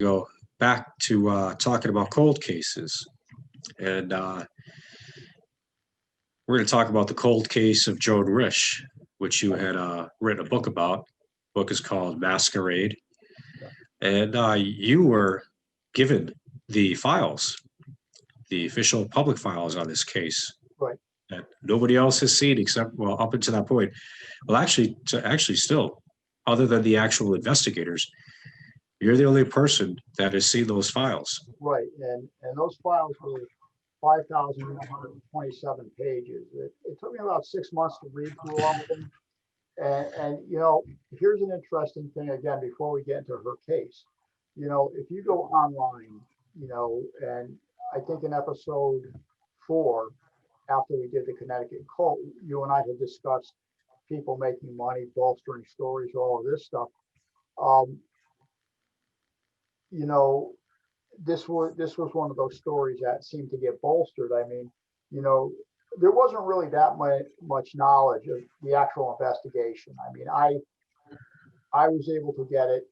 go back to talking about cold cases. And we're going to talk about the cold case of Joan Risch, which you had written a book about. The book is called Masquerade. And you were given the files, the official public files on this case Right. that nobody else has seen except, well, up until that point. Well, actually still, other than the actual investigators, you're the only person that has seen those files. Right. And those files were 5,127 pages. It took me about 6 months to read through all of them. And here's an interesting thing again before we get into her case. If you go online, and I think in episode 4, after we did the Connecticut cult, you and I had discussed people making money, bolstering stories, all of this stuff. Um, you know, this was one of those stories that seemed to get bolstered. I mean, there wasn't really that much knowledge of the actual investigation. I mean, I was able to get it,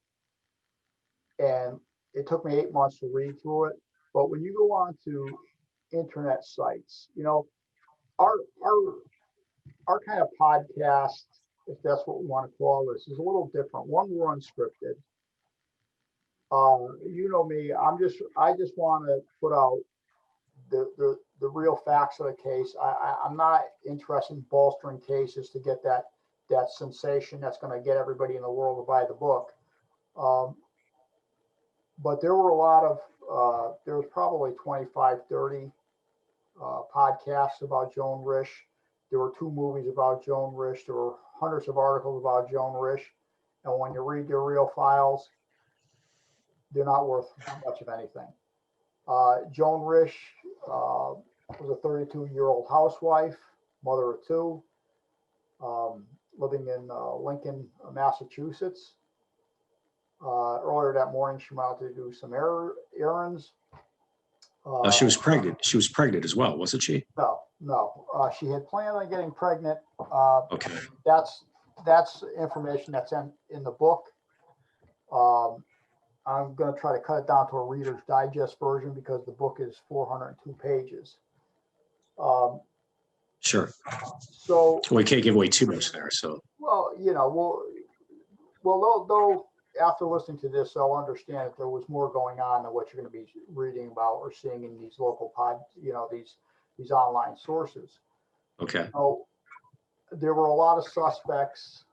and it took me 8 months to read through it. But when you go on to internet sites, our our our kind of podcast, if that's what we want to call this, is a little different. One, we're unscripted. You know me, I just want to put out the real facts of the case. I'm not interested in bolstering cases to get that sensation that's going to get everybody in the world to buy the book. Um, but there were a lot of there was probably 25, 30 podcasts about Joan Risch. There were 2 movies about Joan Risch. There were hundreds of articles about Joan Risch. And when you read their real files, they're not worth much of anything. Joan Risch was a 32-year-old housewife, mother of 2, living in Lincoln, Massachusetts. Earlier that morning, she went out to do some errands. She was pregnant. She was pregnant as well, wasn't she? No. She had planned on getting pregnant. Okay. That's information that's in the book. I'm going to try to cut it down to a Reader's Digest version because the book is 402 pages. Sure. So we can't give away too much there. So well, they'll after listening to this, they'll understand that there was more going on than what you're going to be reading about or seeing in these local these online sources. Okay. So there were a lot of suspects,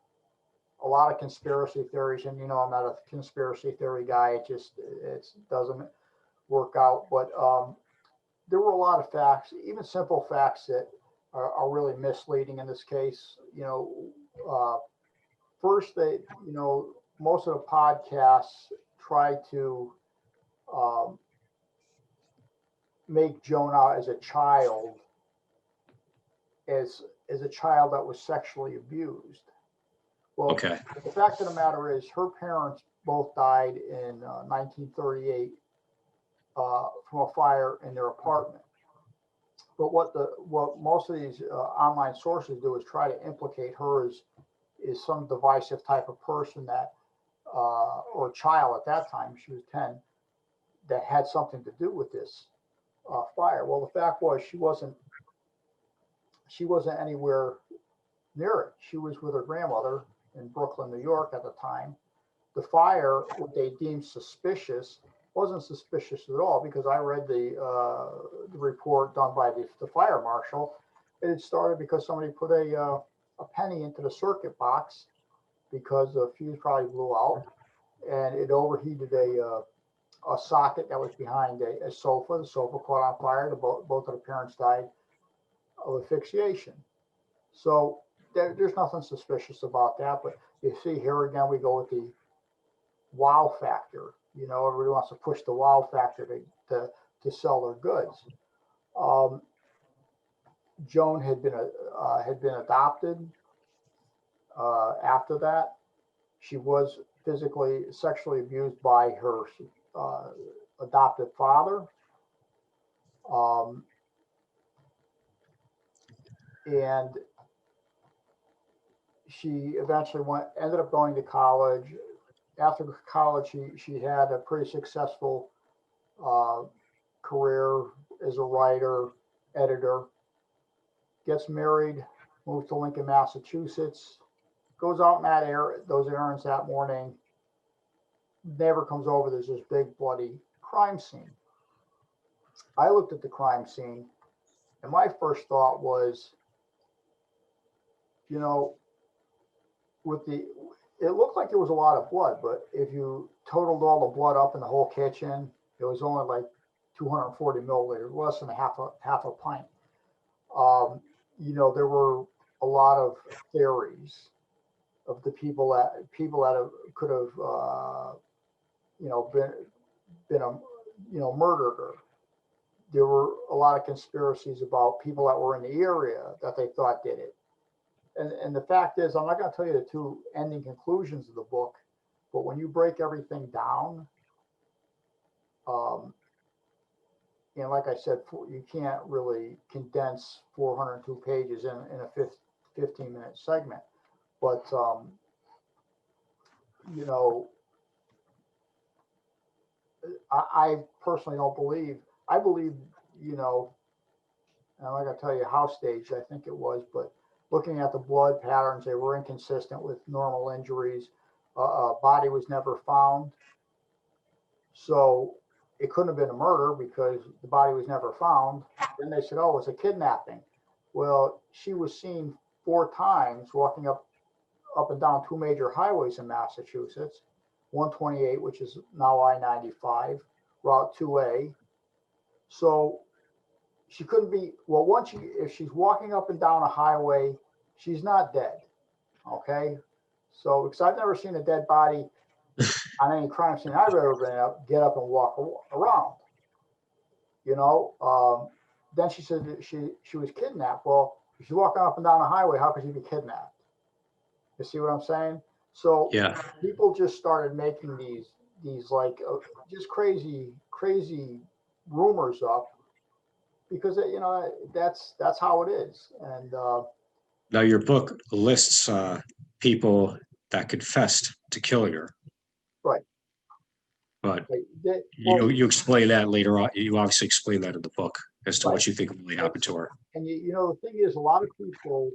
a lot of conspiracy theories, and I'm not a conspiracy theory guy. It doesn't work out. But there were a lot of facts, even simple facts that are really misleading in this case. First most of the podcasts try to make Joan out as a child, as a child that was sexually abused. Well, okay. The fact of the matter is, her parents both died in 1938 from a fire in their apartment. But what most of these online sources do is try to implicate her as some divisive type of person that, or child at that time, she was 10, that had something to do with this fire. Well, the fact was she wasn't anywhere near it. She was with her grandmother in Brooklyn, New York at the time. The fire, what they deemed suspicious, wasn't suspicious at all, because I read the report done by the fire marshal. It had started because somebody put a penny into the circuit box because the fuse probably blew out, and it overheated a socket that was behind a sofa. The sofa caught on fire. Both of the parents died of asphyxiation. So there's nothing suspicious about that. But you see, here again, we go with the wow factor. Everybody wants to push the wow factor to sell their goods. Joan had been adopted. After that, she was sexually abused by her adoptive father. And she eventually ended up going to college, after college, she had a pretty successful uh, career as a writer, editor. Gets married, moves to Lincoln, Massachusetts. Goes out in those errands that morning. Never comes over. There's this big bloody crime scene. I looked at the crime scene, and my first thought was, you know, it looked like there was a lot of blood, but if you totaled all the blood up in the whole kitchen, it was only like 240 milliliters, less than half a pint. There were a lot of theories of the people that could have, been murdered her. There were a lot of conspiracies about people that were in the area that they thought did it. And the fact is, I'm not going to tell you the two ending conclusions of the book, but when you break everything down, and like I said, you can't really condense 402 pages in a 15-minute segment. But, I personally don't believe, I believe, and I'm not going to tell you how staged I think it was, but looking at the blood patterns, they were inconsistent with normal injuries. Body was never found. So it couldn't have been a murder because the body was never found. Then they said, oh, it's a kidnapping. Well, she was seen 4 times walking up and down 2 major highways in Massachusetts, 128, which is now I-95, Route 2A. So she couldn't be, well, if she's walking up and down a highway, she's not dead. Okay. So, because I've never seen a dead body on any crime scene I've ever been at, get up and walk around. Then she said that she was kidnapped. Well, if she's walking up and down a highway, how could she be kidnapped? You see what I'm saying? So Yeah. people just started making these like just crazy rumors up because that's how it is. And Now your book lists people that confessed to killing her. right. But Right. you explain that later on. You obviously explain that in the book as to Right. what you think really happened to her. And the thing is, a lot of people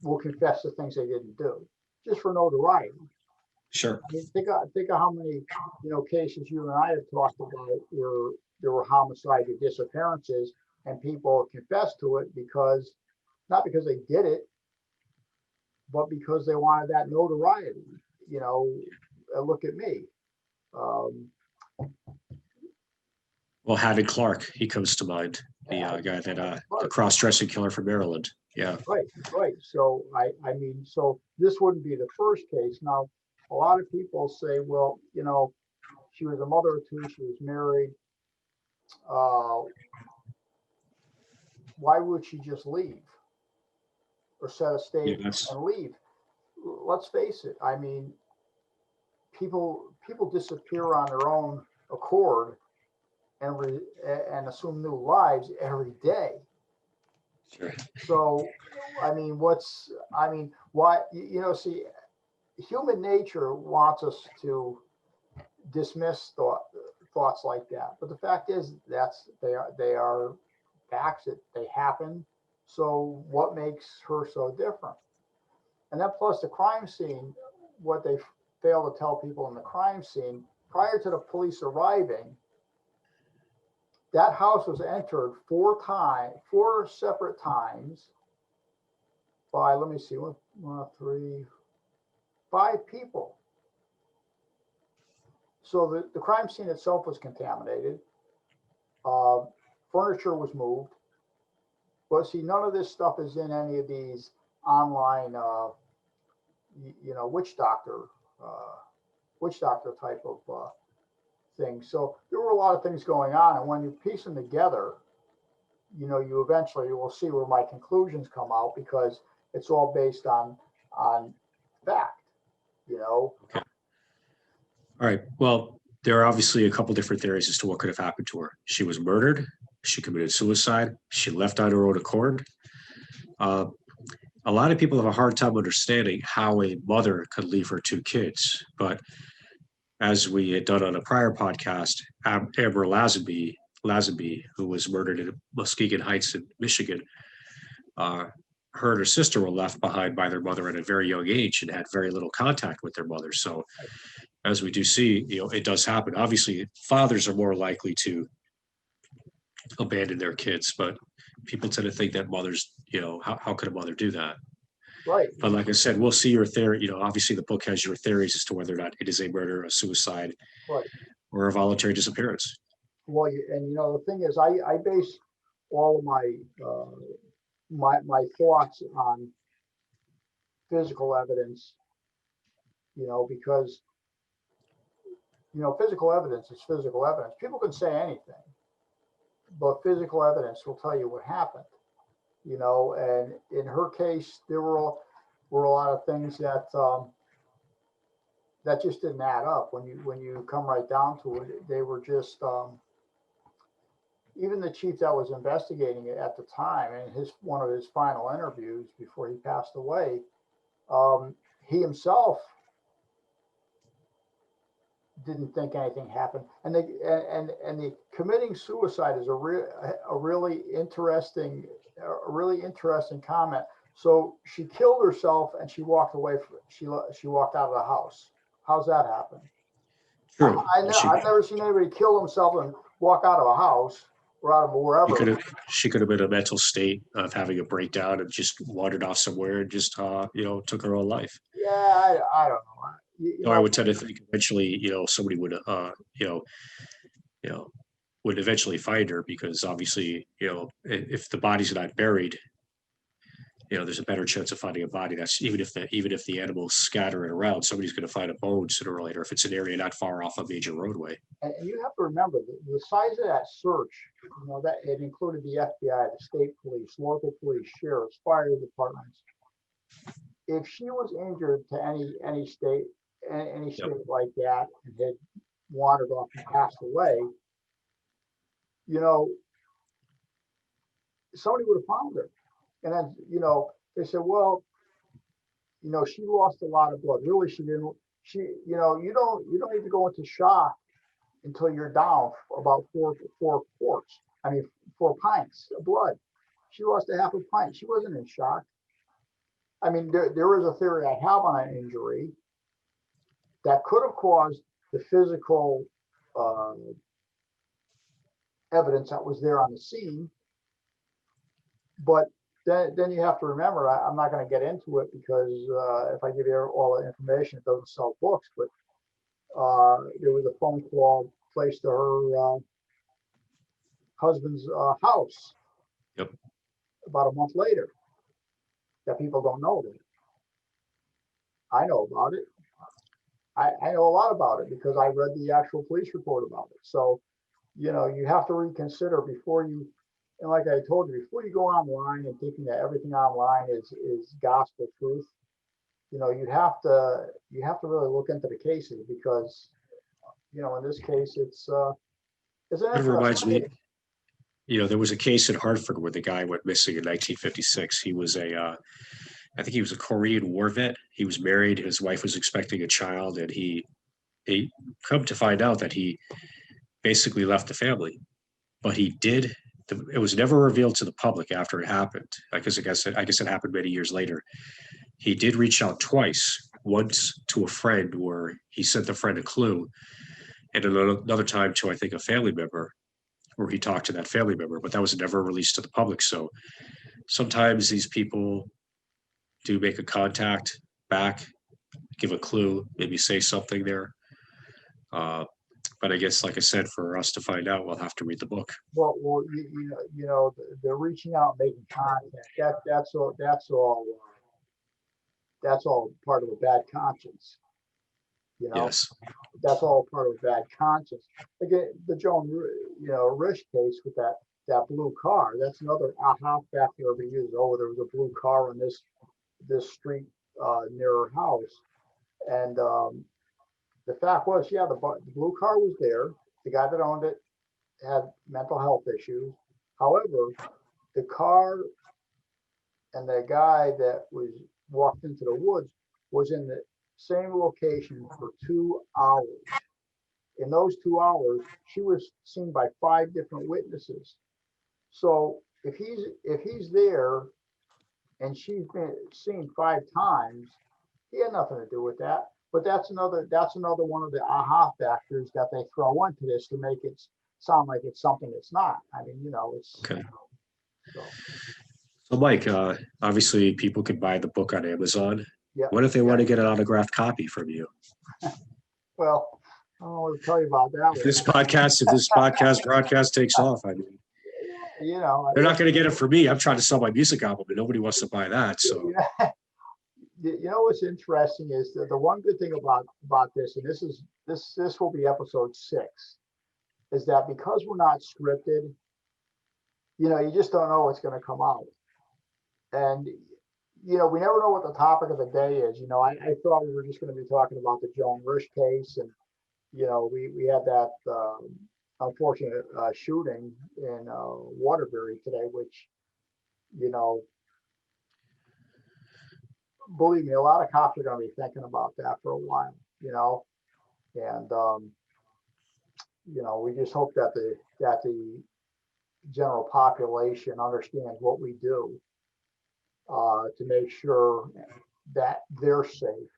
will confess to things they didn't do just for notoriety. Sure. I mean, think of how many cases you and I have talked about where there were homicides or disappearances, and people confessed to it not because they did it, but because they wanted that notoriety. Look at me. Well, Haddon Clark, he comes to mind, the guy that the cross-dressing killer from Maryland. Yeah. Right. So so this wouldn't be the first case. Now, a lot of people say, well, she was a mother of 2, she was married. Why would she just leave or set a stage and leave? Let's face it. I mean, people disappear on their own accord and assume new lives every day. Sure. So, why, see, human nature wants us to dismiss thoughts like that. But the fact is they are facts that they happen. So what makes her so different? And then plus the crime scene, what they fail to tell people in the crime scene, prior to the police arriving, that house was entered 4 separate times by, let me see, 1, 3, 5 people. So the crime scene itself was contaminated. Furniture was moved. But see, none of this stuff is in any of these online, witch doctor type of things. So there were a lot of things going on, and when you piece them together, you eventually will see where my conclusions come out because it's all based on fact. Okay. All right. Well, there are obviously a couple different theories as to what could have happened to her. She was murdered. She committed suicide. She left on her own accord. A lot of people have a hard time understanding how a mother could leave her 2 kids, but as we had done on a prior podcast, Amber Lazenby, who was murdered in Muskegon Heights in Michigan, her and her sister were left behind by their mother at a very young age and had very little contact with their mother. So as we do see, it does happen. Obviously, fathers are more likely to abandon their kids, but people tend to think that mothers, how could a mother do that? Right. But like I said, we'll see your theory. Obviously the book has your theories as to whether or not it is a murder, a suicide, Right. or a voluntary disappearance. Well, the thing is, I base all of my thoughts on physical evidence, because physical evidence is physical evidence. People can say anything, but physical evidence will tell you what happened. And in her case, there were a lot of things that that just didn't add up. When you come right down to it, they were just even the chief that was investigating it at the time, and one of his final interviews before he passed away, he himself didn't think anything happened. And the committing suicide is a really interesting comment. So she killed herself and she walked away. She walked out of the house. How's that happen? True. I've never seen anybody kill himself and walk out of a house or out of wherever. She could have been in a mental state of having a breakdown and just wandered off somewhere and just took her own life. Yeah, I don't know. I would tend to think eventually, somebody would would eventually find her, because obviously, if the body's not buried, there's a better chance of finding a body. That's even if the animals scatter it around, somebody's going to find a bone sooner or later if it's an area not far off a major roadway. And you have to remember the size of that search. That it included the FBI, the state police, local police, sheriffs, fire departments. If she was injured to any state like that and had wandered off and passed away, somebody would have found her. And then, they said, well, she lost a lot of blood. Really, she didn't. You don't need to go into shock until you're down about four quarts. 4 pints of blood. She lost a half a pint. She wasn't in shock. There is a theory I have on an injury that could have caused the physical evidence that was there on the scene. But then you have to remember, I'm not going to get into it because if I give you all the information, it doesn't sell books. But there was a phone call placed to her husband's house. Yep. About a month later, that people don't know that. I know about it. I know a lot about it because I read the actual police report about it. So, you have to reconsider before you, and like I told you, before you go online and thinking that everything online is gospel truth, you have to really look into the cases because, in this case, it's an It reminds me, there was a case in Hartford where the guy went missing in 1956. He was I think he was a Korean war vet. He was married. His wife was expecting a child, and he come to find out that he basically left the family. But he did. It was never revealed to the public after it happened. I guess it happened many years later. He did reach out twice. Once to a friend, where he sent the friend a clue, and another time to, I think, a family member, where he talked to that family member. But that was never released to the public. So sometimes these people do make a contact back, give a clue, maybe say something there. But I guess, like I said, for us to find out, we'll have to read the book. Well, they're reaching out, making contact. That's all part of a bad conscience. Yes. That's all part of a bad conscience. Again, the Joan, Risch case with that blue car. That's another aha factor we use. Oh, there was a blue car on this street near her house, and the fact was, the blue car was there. The guy that owned it had mental health issues. However, the car and the guy that was walked into the woods was in the same location for 2 hours. in those 2 hours, she was seen by 5 different witnesses. So if he's there and she's been seen 5 times, he had nothing to do with that. But that's another one of the aha factors that they throw into this to make it sound like it's something it's not. I mean, it's Okay. so, So, Mike, obviously people can buy the book on Amazon. yeah. What if they want to get an autographed copy from you? Well, I don't know what to tell you about that If one. this podcast broadcast takes off, I mean, they're not going to get it from me. I'm trying to sell my music album, and nobody wants to buy that. So, what's interesting is that the one good thing about this, and this will be episode 6, is that because we're not scripted, you just don't know what's going to come out. And, we never know what the topic of the day is. I thought we were just going to be talking about the Joan Risch case. And, we had that unfortunate shooting in Waterbury today, which, believe me, a lot of cops are going to be thinking about that for a while, and, we just hope that the general population understands what we do to make sure that they're safe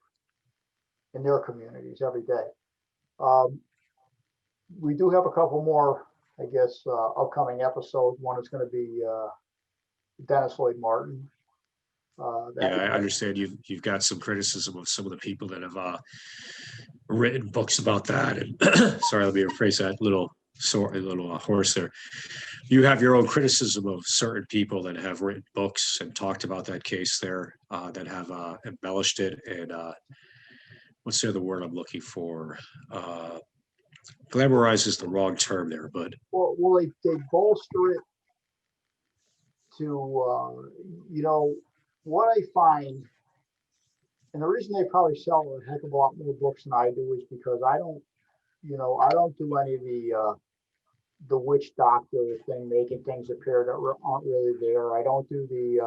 in their communities every day. We do have a couple more, I guess, upcoming episodes. One is going to be Dennis Lloyd Martin. yeah, I understand you've got some criticism of some of the people that have written books about that. And sorry, let me rephrase that a little horse there. You have your own criticism of certain people that have written books and talked about that case there, that have embellished it and what's the other word I'm looking for? Glamorize is the wrong term there, but well, they bolster it to what I find, and the reason they probably sell a heck of a lot more books than I do is because I don't do any of the witch doctor thing, making things appear that aren't really there. I don't do the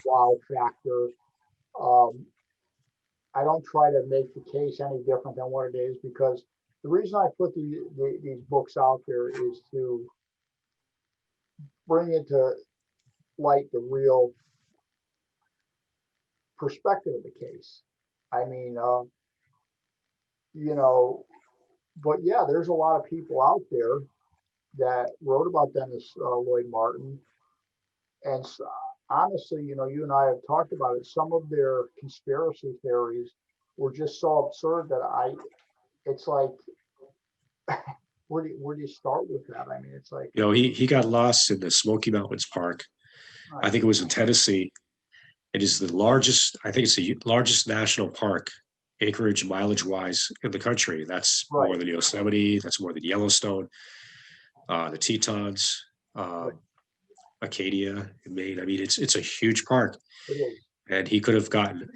wow factor. I don't try to make the case any different than what it is, because the reason I put these books out there is to bring into light the real perspective of the case. I mean, but yeah, there's a lot of people out there that wrote about Dennis Lloyd Martin, and honestly, you and I have talked about it. Some of their conspiracy theories were just so absurd that it's like, where do you start with that? I mean, it's like, he got lost in the Smoky Mountains Park. I think it was in Tennessee. It is the largest, I think it's the largest national park, acreage, mileage wise, in the country. That's right. more than Yosemite. That's more than Yellowstone, the Tetons, Acadia in Maine. I mean, it's a huge park, It is. and he could have gotten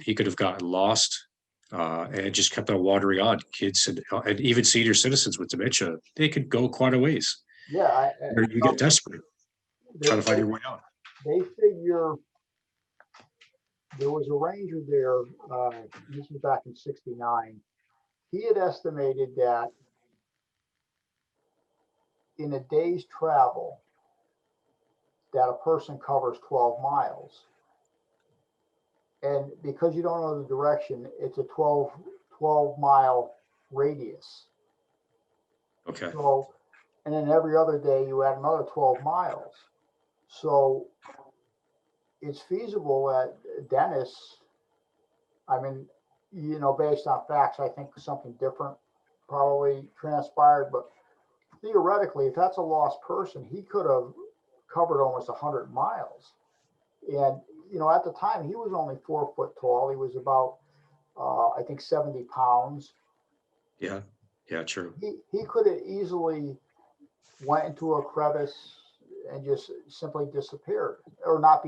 lost, and just kept on wandering on. Kids and even senior citizens with dementia, they could go quite a ways. Yeah, You get desperate trying to find your way out. They figure there was a ranger there. This was back in '69. He had estimated that in a day's travel, that a person covers 12 miles. And because you don't know the direction, it's a 12-mile radius. Okay. So, and then every other day you add another 12 miles. So it's feasible that Dennis, I mean, based on facts, I think something different probably transpired, but theoretically, if that's a lost person, he could have covered almost 100 miles. And, at the time, he was only 4 foot tall. He was about, I think, 70 pounds. Yeah, true. He could have easily went into a crevice and just simply disappeared, or not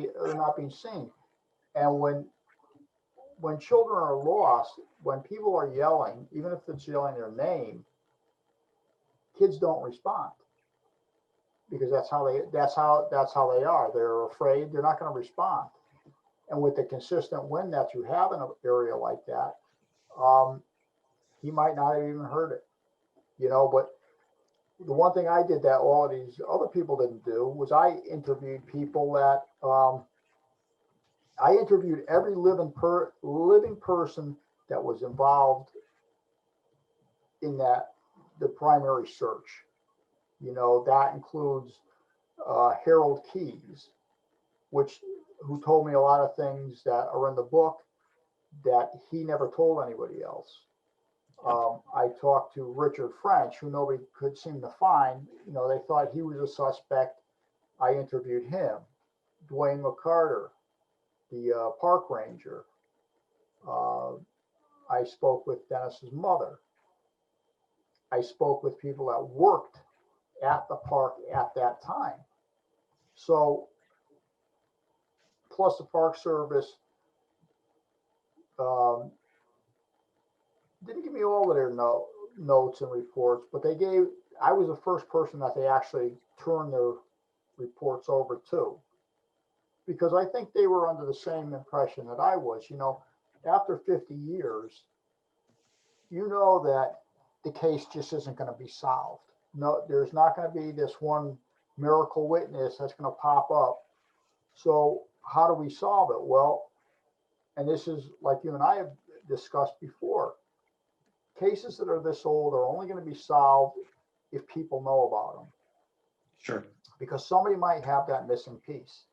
being seen. And when children are lost, when people are yelling, even if it's yelling their name, kids don't respond, because that's how they are. They're afraid. They're not going to respond. And with the consistent wind that you have in an area like that, he might not have even heard it. But the one thing I did that all of these other people didn't do was I interviewed people that, I interviewed every living person that was involved in the primary search. That includes Harold Keyes, who told me a lot of things that are in the book that he never told anybody else. I talked to Richard French, who nobody could seem to find. They thought he was a suspect. I interviewed him. Dwayne McCarter, the park ranger. I spoke with Dennis's mother. I spoke with people that worked at the park at that time. So, plus the Park Service didn't give me all of their notes and reports, but I was the first person that they actually turned their reports over to, because I think they were under the same impression that I was. After 50 years, that the case just isn't going to be solved. No, there's not going to be this one miracle witness that's going to pop up. So how do we solve it? Well, and this is like you and I have discussed before, cases that are this old are only going to be solved if people know about them. Sure. Because somebody might have that missing piece.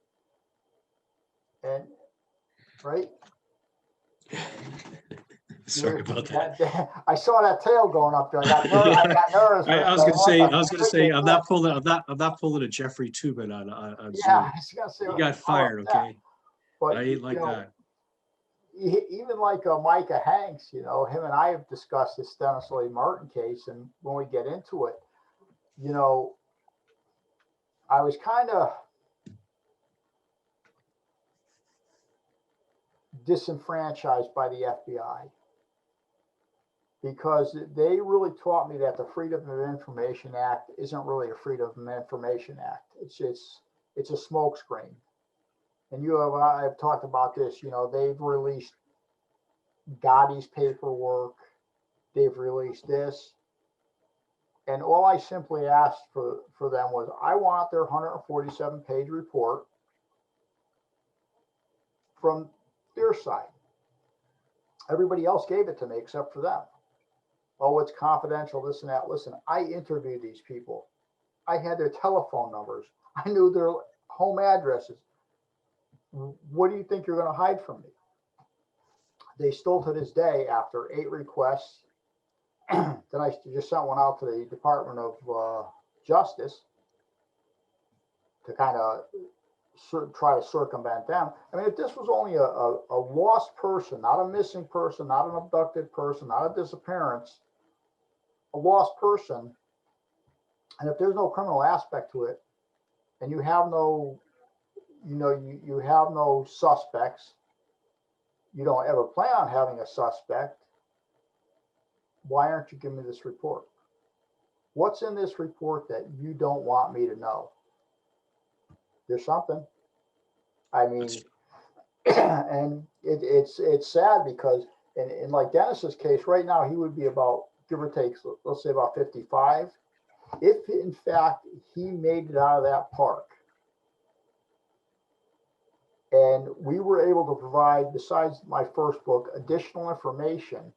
And right. Sorry about that. I saw that tail going up there. I got nervous. I was gonna say, I'm not pulling a Jeffrey Tubin on yeah, Zoom. He got fired, okay? But I ain't like that. Even like Micah Hanks, him and I have discussed this Dennis Lee Martin case, and when we get into it, I was kind of disenfranchised by the FBI, because they really taught me that the Freedom of Information Act isn't really a Freedom of Information Act. It's a smokescreen. And I've talked about this. They've released Gotti's paperwork. They've released this, and all I simply asked for them was, I want their 147-page report from their side. Everybody else gave it to me except for them. Oh, it's confidential, this and that. Listen, I interviewed these people. I had their telephone numbers. I knew their home addresses. What do you think you're going to hide from me? They still to this day, after 8 requests, then I just sent one out to the Department of Justice to kind of try to circumvent them. I mean, if this was only a lost person, not a missing person, not an abducted person, not a disappearance, a lost person, and if there's no criminal aspect to it, and you have no, you have no suspects, you don't ever plan on having a suspect, why aren't you giving me this report? What's in this report that you don't want me to know? There's something. I mean, and it's sad because in like Dennis's case right now, he would be about, give or take, let's say about 55. If in fact he made it out of that park, and we were able to provide, besides my first book, additional information,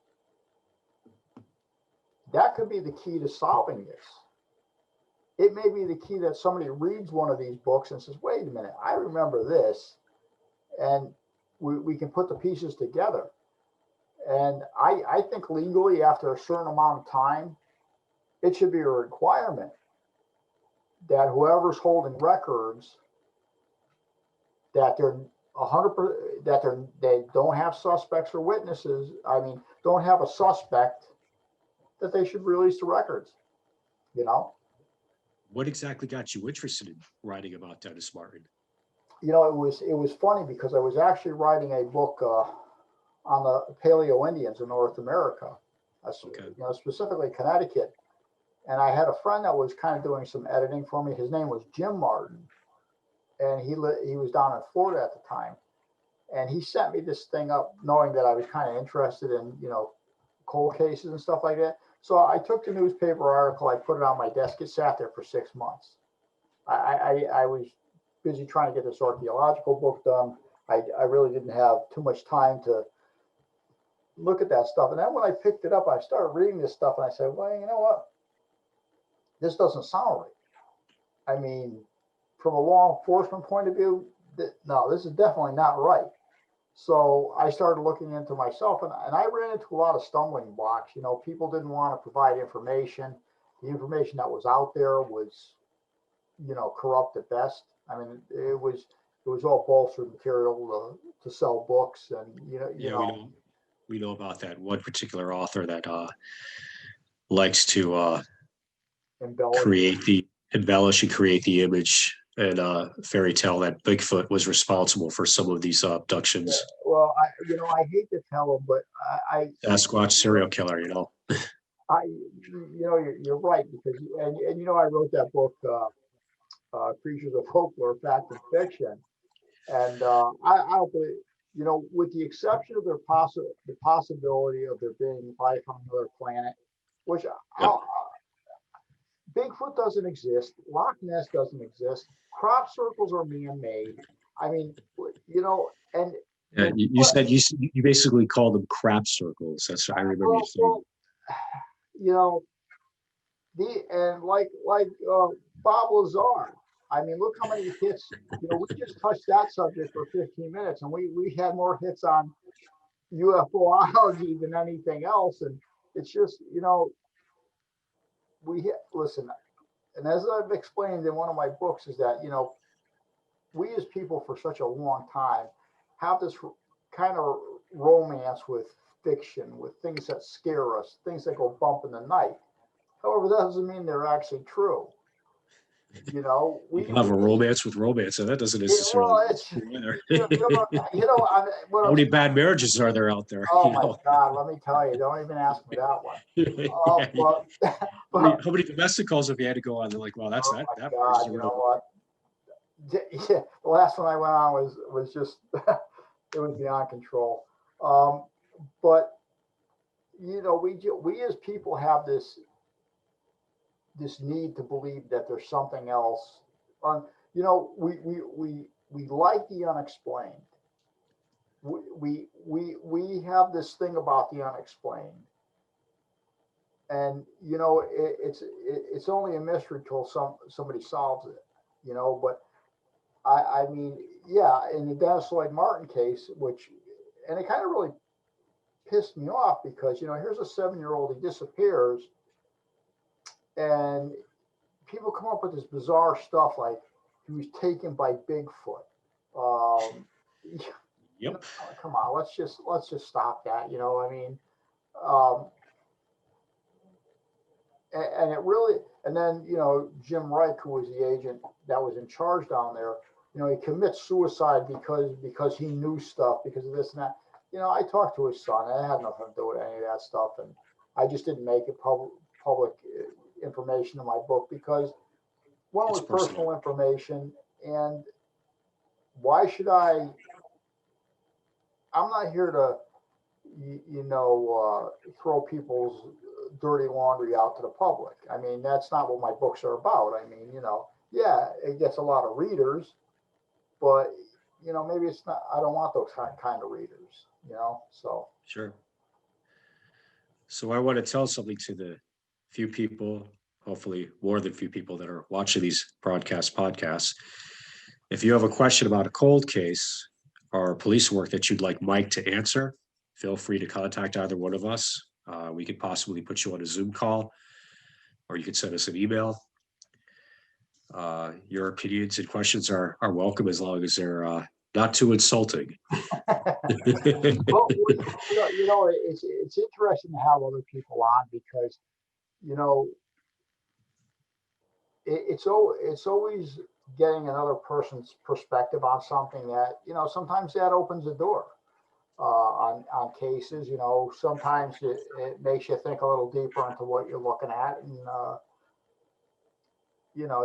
that could be the key to solving this. It may be the key that somebody reads one of these books and says, wait a minute, I remember this. And we can put the pieces together. And I think legally, after a certain amount of time, it should be a requirement that whoever's holding records, that they're 100%, that they don't have suspects or witnesses. I mean, don't have a suspect, that they should release the records. What exactly got you interested in writing about Dennis Martin? It was funny because I was actually writing a book on the Paleo Indians in North America, specifically Connecticut. And I had a friend that was kind of doing some editing for me. His name was Jim Martin, and he was down in Florida at the time. And he sent me this thing up, knowing that I was kind of interested in cold cases and stuff like that. So I took the newspaper article, I put it on my desk. It sat there for 6 months. I was busy trying to get this archaeological book done. I really didn't have too much time to look at that stuff. And then when I picked it up, I started reading this stuff and I said, well, you know what? This doesn't sound right. I mean, from a law enforcement point of view, no, this is definitely not right. So I started looking into myself, and I ran into a lot of stumbling blocks. You know, people didn't want to provide information. The information that was out there was, you know, corrupt at best. I mean, it was all bolstered material to sell books, and Yeah, we know about that one particular author that likes to embellish. embellish and create the image and fairy tale that Bigfoot was responsible for some of these abductions. Yeah, well, I hate to tell them, but Sasquatch serial killer, you're right, because I wrote that book, Creatures of Folklore, Fact and Fiction, and I don't believe, with the exception of the possibility of there being life on another planet, which Yep. Bigfoot doesn't exist, Loch Ness doesn't exist, crop circles are man-made. I mean, and you said you basically called them crap circles. That's what I remember you saying. you know, like Bob Lazar. I mean, look how many hits. We just touched that subject for 15 minutes, and we had more hits on UFOlogy than anything else. And it's just, listen. And as I've explained in one of my books, is that we as people for such a long time have this kind of romance with fiction, with things that scare us, things that go bump in the night. However, that doesn't mean they're actually true. We have a romance with romance, and that doesn't necessarily. Well, it's how many bad marriages are there out there? Oh my God, let me tell you, don't even ask me that one. How many domestic calls have you had to go on? They're like, well, that's that. That God, you know what? Yeah, the last one I went on was just it was beyond control. But we as people have this need to believe that there's something else. We like the unexplained. We have this thing about the unexplained, and it's only a mystery till somebody solves it. But I mean, yeah, in the Dennis Lloyd Martin case, and it kind of really pissed me off, because here's a 7-year-old, he disappears, and people come up with this bizarre stuff like he was taken by Bigfoot. Yep. Come on, let's just stop that. I mean, and it really, and then Jim Reich, who was the agent that was in charge down there, he commits suicide because he knew stuff, because of this and that. I talked to his son. I had nothing to do with any of that stuff, and I just didn't make it public information in my book, because one was personal information, and why should I'm not here to throw people's dirty laundry out to the public. I mean, that's not what my books are about. I mean, yeah, it gets a lot of readers, but maybe it's not, I don't want those kind of readers, so. Sure. So I want to tell something to the few people, hopefully more than few people, that are watching these podcasts. If you have a question about a cold case or police work that you'd like Mike to answer, feel free to contact either one of us. We could possibly put you on a Zoom call, or you could send us an email. Your opinions and questions are welcome, as long as they're not too insulting. Well, it's interesting to have other people on, because it's always getting another person's perspective on something that sometimes that opens the door on cases. Sometimes it makes you think a little deeper into what you're looking at, and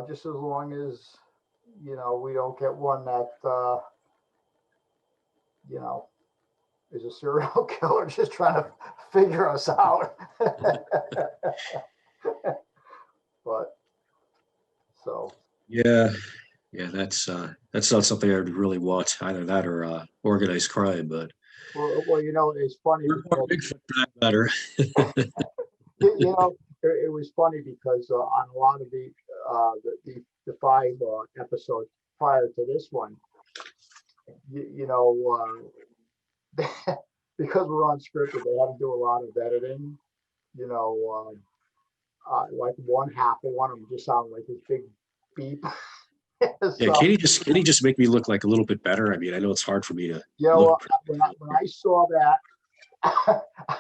just as long as we don't get one that is a serial killer just trying to figure us out. But so Yeah, yeah, that's not something I would really want, either that or organized crime, but well, it's funny or because Bigfoot for that matter. it was funny because on a lot of the five episodes prior to this one, because we're unscripted, they had to do a lot of editing. You know, like one half of one of them just sounded like this big beep. Yeah, So can he just make me look like a little bit better? I mean, I know it's hard for me to uh, look. when I saw that,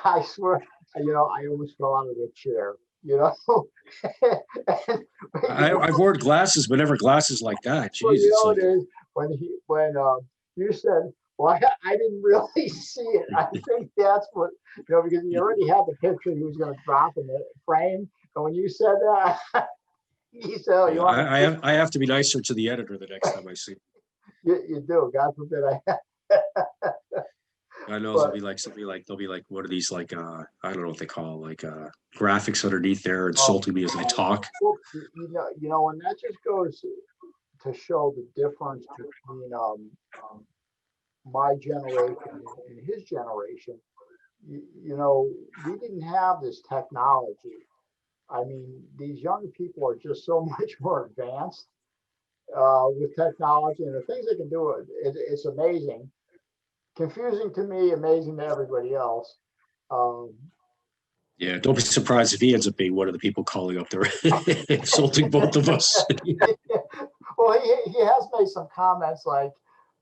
I swear, I almost fell out of the chair. And, I've worn glasses, but never glasses like that. well, Jeez, it's like it is when you said, "Well, I didn't really see it." I think that's what because he already had the picture he was going to drop in the frame, and when you said that, he said, "Oh, you want to?" I have to be nicer to the editor the next time I see him. You do. God forbid I. I know But they'll be like what are these like I don't know what they call like graphics underneath there insulting me as I talk. well, and that just goes to show the difference between my generation and his generation. We didn't have this technology. I mean, these young people are just so much more advanced with technology and the things they can do. It's amazing, confusing to me, amazing to everybody else. Um, Yeah, don't be surprised if he ends up being one of the people calling up there insulting both of us. well, he has made some comments like,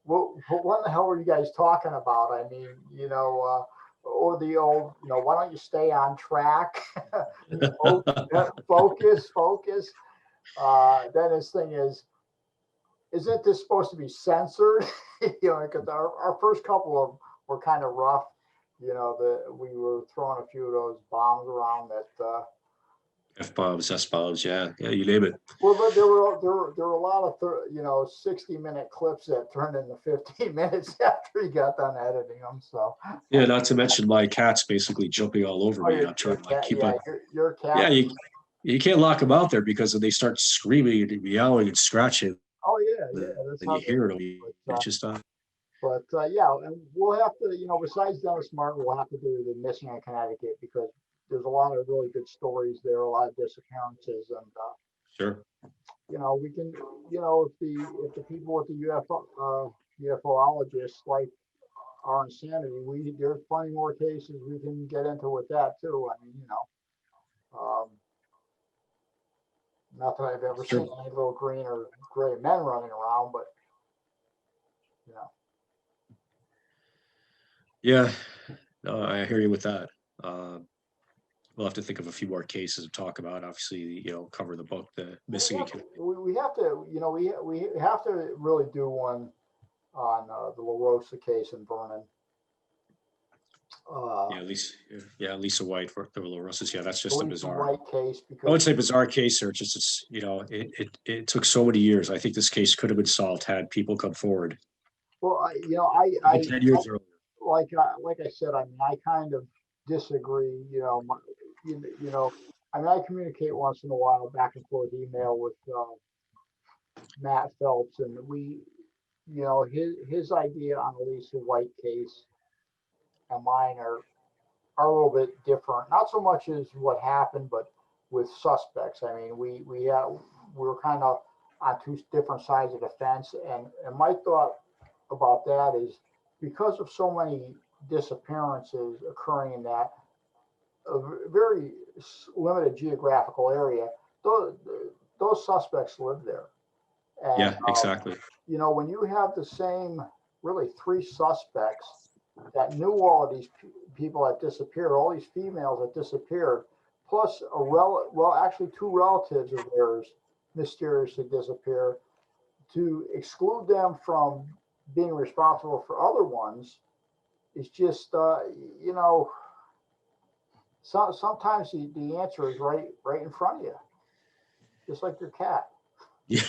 what the hell were you guys talking about? I mean, or the old, why don't you stay on track? Focus. Then his thing is, isn't this supposed to be censored? Because our first couple of were kind of rough. We were throwing a few of those bombs around that. F-bombs, S-bombs, yeah, you name it. Well, but there were a lot of 60-minute clips that turned into 15 minutes after he got done editing them. So Yeah, not to mention my cat's basically jumping all over me. I'm trying to like keep it. Your cat. Yeah, you can't lock them out there because they start screaming and meowing and scratching. Oh yeah. That's And how you hear it. But, It's just yeah, and we'll have to, besides Dennis Martin, we'll have to do the missing in Connecticut because there's a lot of really good stories there, a lot of disappearances, and sure. we can, if the people with the UFOologists like our insanity, there's plenty more cases we can get into with that too. I mean, not that I've ever seen any little green or gray men running around, but you know. Yeah, no, I hear you with that. We'll have to think of a few more cases to talk about. Obviously, cover the book, the missing. We have to, we have to really do one on the La Rosa case in Vernon. Lisa White for the La Rosas. Yeah, that's just a bizarre. White case because I would say bizarre case, or just it took so many years. I think this case could have been solved had people come forward. Well, I 10 years earlier. Like I said, I mean, I kind of disagree. I mean, I communicate once in a while back and forth email with Matt Phelps, and his idea on the Lisa White case and mine are a little bit different. Not so much as what happened, but with suspects. I mean, we were kind of on two different sides of the fence, and my thought about that is because of so many disappearances occurring in that a very limited geographical area, those suspects live there. And, yeah, exactly. When you have the same, really three suspects that knew all of these people that disappeared, all these females that disappeared, plus actually two relatives of theirs mysteriously disappear, to exclude them from being responsible for other ones is just, sometimes the answer is right in front of you, just like your cat. Yeah.